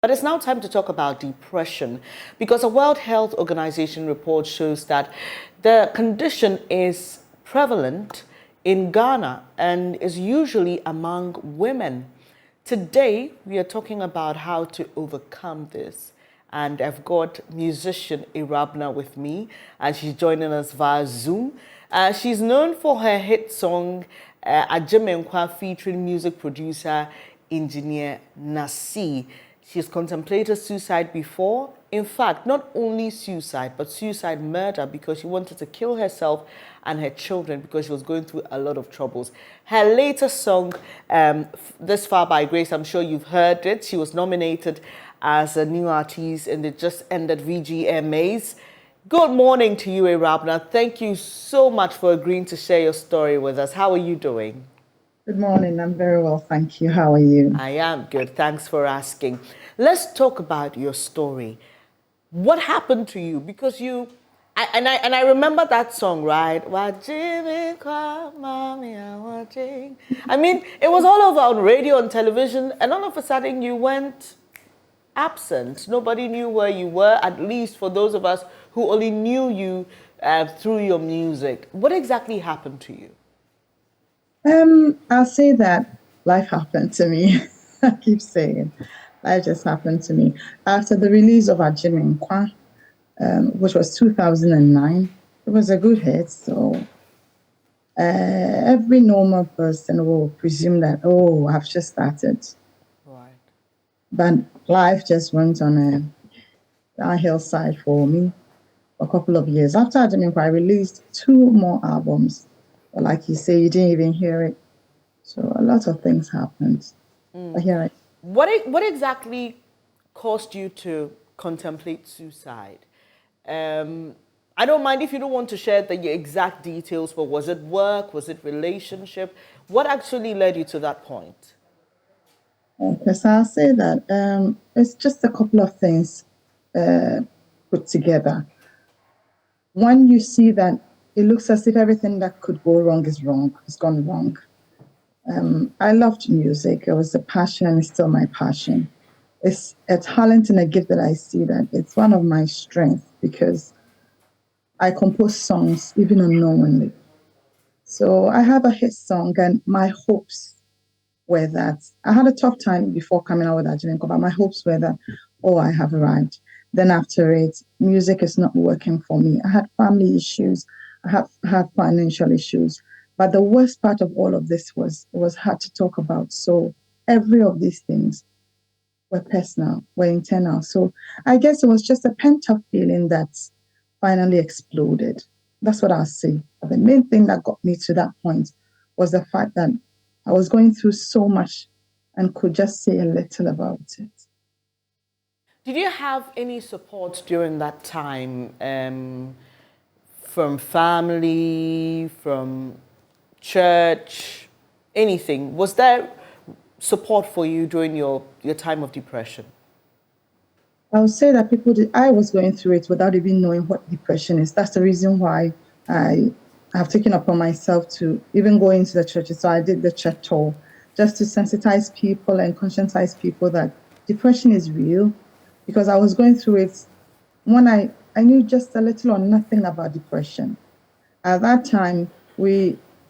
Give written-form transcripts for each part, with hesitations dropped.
But it's now time to talk about depression because a World Health Organization report shows that the condition is prevalent in Ghana and is usually among women. Today, we are talking about how to overcome this. And I've got musician Ewurabena with me, and she's joining us via Zoom. She's known for her hit song, Ajemenkwa, featuring music producer, engineer Nasi. She's contemplated suicide before. In fact, not only suicide, but suicide murder because she wanted to kill herself and her children because she was going through a lot of troubles. Her latest song, This Far by Grace, I'm sure you've heard it. She was nominated as a new artist in the just ended VGMAs. Good morning to you, Ewurabena. Thank you so much for agreeing to share your story with us. How are you doing? Good morning. I'm very well, thank you. How are you? I am good. Thanks for asking. Let's talk about your story. What happened to you? Because I remember that song, right? I mean, it was all over on radio and television, and all of a sudden you went absent. Nobody knew where you were, at least for those of us who only knew you through your music. What exactly happened to you? I'll say that life happened to me. I keep saying life just happened to me. After the release of Ajemenkwa, which was 2009, it was a good hit. So every normal person will presume that, oh, I've just started. Right. But life just went on a downhill side for me for a couple of years. After Ajemenkwa, I released 2 more albums. But like you say, you didn't even hear it. So a lot of things happened. But here What exactly caused you to contemplate suicide? I don't mind if you don't want to share the exact details, but was it work? Was it relationship? What actually led you to that point? Okay, so I'll say that it's just a couple of things put together. One, you see that it looks as if everything that could go wrong is wrong, has gone wrong. I loved music. It was a passion and it's still my passion. It's a talent and a gift that I see that it's one of my strengths because I compose songs even unknowingly. So I have a hit song and my hopes were that I had a tough time before coming out with Ajemenko, but my hopes were that, oh, I have arrived. Then after it, music is not working for me. I had family issues. I have financial issues. But the worst part of all of this was hard to talk about. So every of these things were personal, were internal. So I guess it was just a pent-up feeling that finally exploded. That's what I'll say. But the main thing that got me to that point was the fact that I was going through so much and could just say a little about it. Did you have any support during that time from family, from church, anything? Was there support for you during your time of depression? I would say that I was going through it without even knowing what depression is. That's the reason why I have taken upon myself to even go into the churches. So I did the church tour just to sensitize people and conscientize people that depression is real, because I was going through it when I knew just a little or nothing about depression. At that time,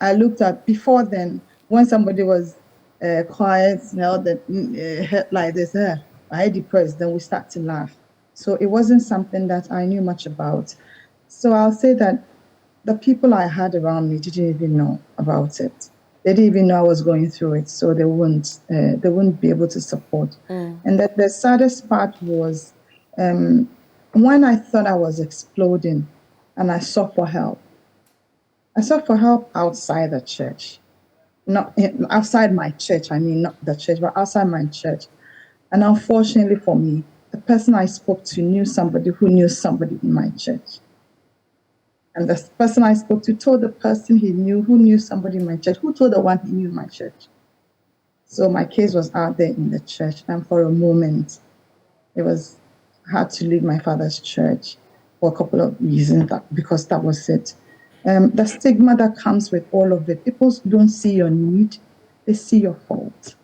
I looked at, before then, when somebody was quiet, held the head like this, I depressed, then we start to laugh. So it wasn't something that I knew much about. So I'll say that the people I had around me didn't even know about it. They didn't even know I was going through it, so they wouldn't be able to support. And that the saddest part was when I thought I was exploding and I sought for help. I sought for help outside the church, not outside my church. I mean, not the church, but outside my church. And unfortunately for me, the person I spoke to knew somebody who knew somebody in my church. And the person I spoke to told the person he knew who knew somebody in my church, who told the one he knew in my church. So my case was out there in the church. And for a moment, it was hard to leave my father's church for a couple of reasons, because that was it. The stigma that comes with all of it, people don't see your need, they see your fault.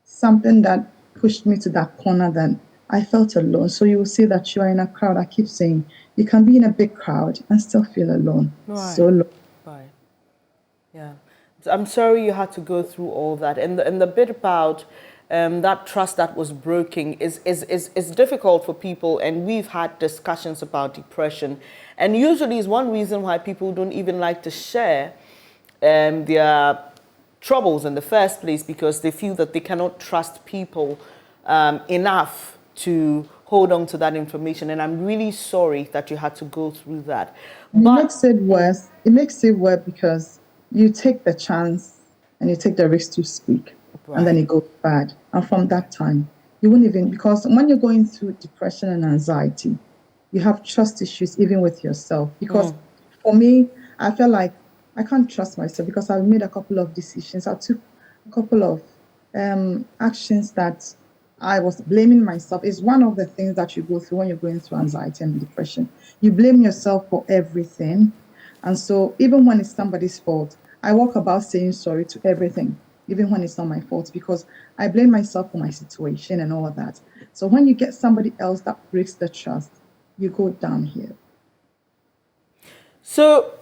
Something that pushed me to that corner that I felt alone. So you will see that you are in a crowd. I keep saying you can be in a big crowd and still feel alone. Right. So alone. Right. Yeah. So I'm sorry you had to go through all that. And the bit about that trust that was broken is difficult for people. And we've had discussions about depression. And usually is one reason why people don't even like to share their troubles in the first place, because they feel that they cannot trust people enough to hold on to that information. And I'm really sorry that you had to go through that. And it But makes it worse. It makes it worse because you take the chance and you take the risk to speak, and then right. it goes bad. And from that time, you won't even, because when you're going through depression and anxiety, you have trust issues even with yourself. Because for me, I feel like I can't trust myself because I've made a couple of decisions. I took a couple of actions that I was blaming myself. Is one of the things that you go through when you're going through anxiety and depression. You blame yourself for everything. And so even when it's somebody's fault, I walk about saying sorry to everything, even when it's not my fault, because I blame myself for my situation and all of that. So when you get somebody else that breaks the trust, you go down here. So,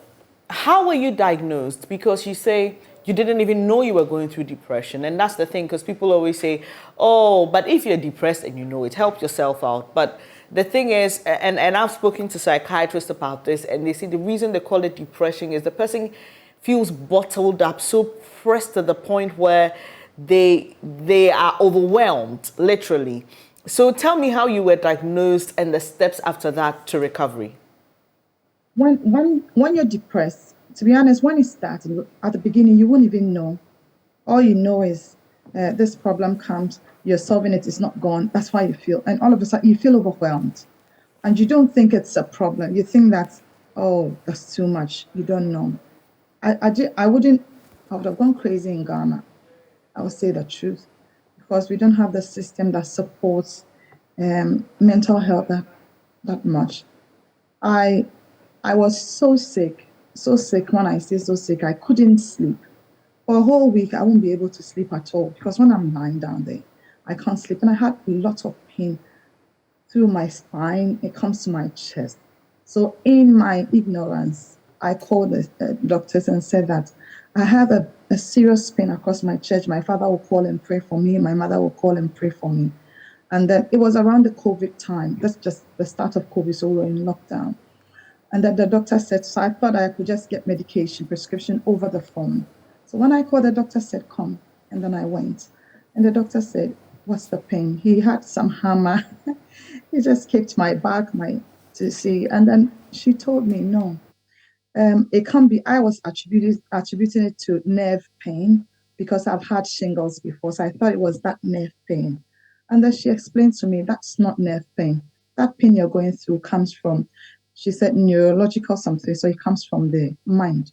how were you diagnosed? Because you say you didn't even know you were going through depression. And that's the thing, because people always say, oh, but if you're depressed and you know it, help yourself out. But the thing is, and I've spoken to psychiatrists about this, and they say the reason they call it depression is the person feels bottled up, so pressed to the point where they are overwhelmed, literally. So tell me how you were diagnosed and the steps after that to recovery. When you're depressed, to be honest, when it started at the beginning, you won't even know. All you know is this problem comes, you're solving it, it's not gone. That's why you feel, and all of a sudden you feel overwhelmed, and you don't think it's a problem. You think that, oh, that's too much. You don't know. I wouldn't. I would have gone crazy in Ghana. I would say the truth, because we don't have the system that supports mental health that much. I I was so sick. When I say so sick, I couldn't sleep. For a whole week, I won't be able to sleep at all because when I'm lying down there, I can't sleep. And I had a lot of pain through my spine. It comes to my chest. So, in my ignorance, I called the doctors and said that I have a serious pain across my chest. My father will call and pray for me. My mother will call and pray for me. And then it was around the COVID time. That's just the start of COVID, so we were in lockdown. And then the doctor said, so I thought I could just get medication, prescription over the phone. So when I called, the doctor said, come. And then I went. And the doctor said, what's the pain? He had some hammer. He just kicked my back, to see. And then she told me, no, it can't be. I was attributing it to nerve pain because I've had shingles before. So I thought it was that nerve pain. And then she explained to me, that's not nerve pain. That pain you're going through comes from, she said, neurological something. So it comes from the mind.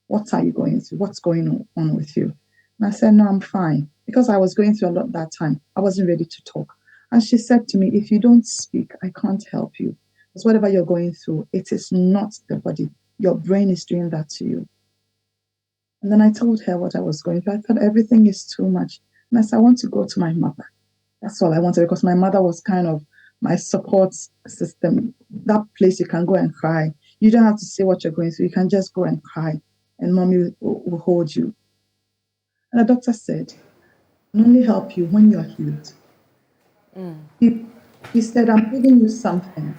What are you going through? What's going on with you? And I said, no, I'm fine. Because I was going through a lot that time. I wasn't ready to talk. And she said to me, if you don't speak, I can't help you. Because whatever you're going through, it is not the body. Your brain is doing that to you. And then I told her what I was going through. I thought everything is too much. And I said, I want to go to my mother. That's all I wanted, because my mother was kind of my support system. That place you can go and cry. You don't have to say what you're going through. You can just go and cry, and mommy will hold you. And the doctor said, I can only help you when you're healed. He said, I'm giving you something.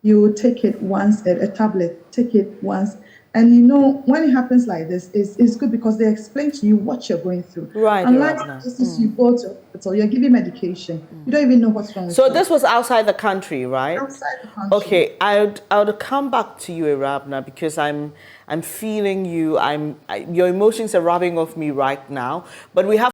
You take it once, a tablet, take it once. And you know, when it happens like this, it's good because they explain to you what you're going through. Right, Unlike Ewurabena. cases you go to hospital, you're giving medication, you don't even know what's wrong with So you. this was outside the country, right? Outside the country. Okay, I would come back to you, Ewurabena, because I'm feeling you. Your emotions are rubbing off me right now. But we have